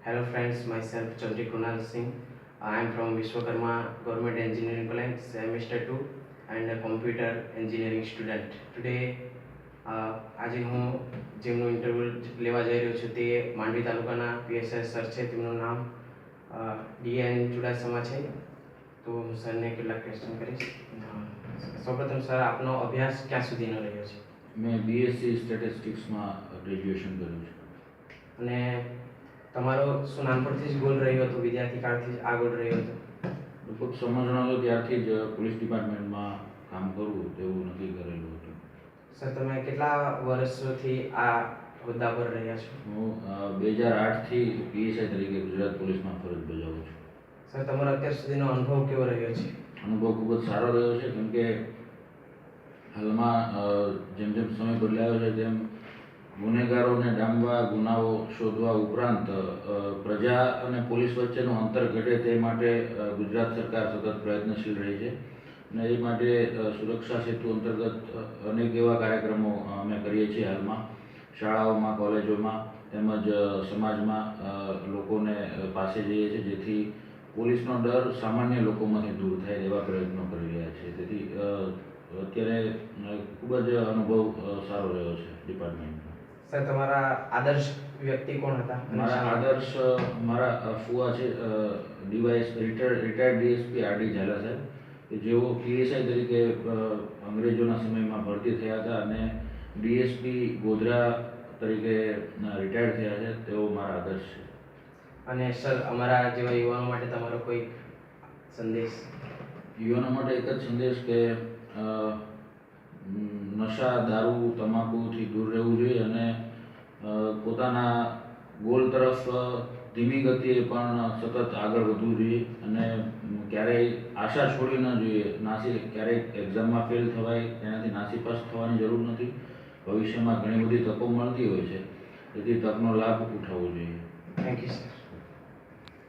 Hello friends, myself Chandri Kunal Singh. I am from Vishwakarma Government Engineering College, semester 2 and a computer engineering student. Today આજે હું જેમનું interview લેવા જઈ રહ્યો છું તે માંડવી તાલુકાના પીએસઆઈ સર છે. તેમનું નામ ડીએન ચુડાસમા છે. તો હું સરને કેટલાક ક્વેશ્ચન કરીશ. સૌપ્રથમ સર, આપનો અભ્યાસ ક્યાં સુધીનો રહ્યો છે? મેં બીએસસી સ્ટેટિસ્ટિક્સમાં ગ્રેજ્યુએશન કર્યું છે. અને તમારો શું નાનપણથી જ ગોલ રહ્યો હતો, વિદ્યાર્થી કાળથી જ આ ગોલ રહ્યો હતો? લગભગ સમજણો હતો ત્યારથી જ પોલીસ ડિપાર્ટમેન્ટમાં કામ કરવું તેવું નક્કી કરેલું હતું. સર, તમે કેટલા વર્ષોથી આ હોદ્દા પર રહ્યા છો? હું 2008થી પીએસઆઈ તરીકે ગુજરાત પોલીસમાં ફરજ બજાવું છું. સર, તમારો અત્યાર સુધીનો અનુભવ કેવો રહ્યો છે? અનુભવ ખૂબ જ સારો રહ્યો છે, કેમ કે હાલમાં જેમ જેમ સમય બદલાયો છે તેમ ગુનેગારોને ડામવા, ગુનાઓ શોધવા ઉપરાંત પ્રજા અને પોલીસ વચ્ચેનું અંતર ઘટે તે માટે ગુજરાત સરકાર સતત પ્રયત્નશીલ રહી છે. અને એ માટે સુરક્ષા સેતુ અંતર્ગત અનેક એવા કાર્યક્રમો અમે કરીએ છીએ હાલમાં શાળાઓમાં, કોલેજોમાં તેમજ સમાજમાં લોકોને પાસે જઈએ છીએ, જેથી પોલીસનો ડર સામાન્ય લોકોમાંથી દૂર થાય એવા પ્રયત્નો કરી રહ્યા છે. તેથી અત્યારે ખૂબ જ અનુભવ સારો રહ્યો છે ડિપાર્ટમેન્ટનો. સર, તમારા આદર્શ વ્યક્તિ કોણ હતા? મારા આદર્શ મારા ફુવા છે, રિટાયર્ડ ડીએસપી આરડી ઝાલા સાહેબ, કે જેઓ પીએસઆઈ તરીકે અંગ્રેજોના સમયમાં ભરતી થયા હતા અને ડીએસપી ગોધરા તરીકે રિટાયર્ડ થયા છે. તેઓ મારા આદર્શ છે. અને સર, અમારા જેવા યુવાનો માટે તમારો કોઈ સંદેશ? યુવાનો માટે એક જ સંદેશ કે નશા, દારૂ, તમાકુથી દૂર રહેવું જોઈએ અને પોતાના ગોલ તરફ ધીમી ગતિએ પણ સતત આગળ વધવું જોઈએ અને ક્યારેય આશા છોડી ન જોઈએ. ક્યારેય એક્ઝામમાં ફેલ થવાય તેનાથી નાસીપાસ થવાની જરૂર નથી. ભવિષ્યમાં ઘણી બધી તકો મળતી હોય છે, તેથી તકનો લાભ ઉઠાવવો જોઈએ. Thank you sir.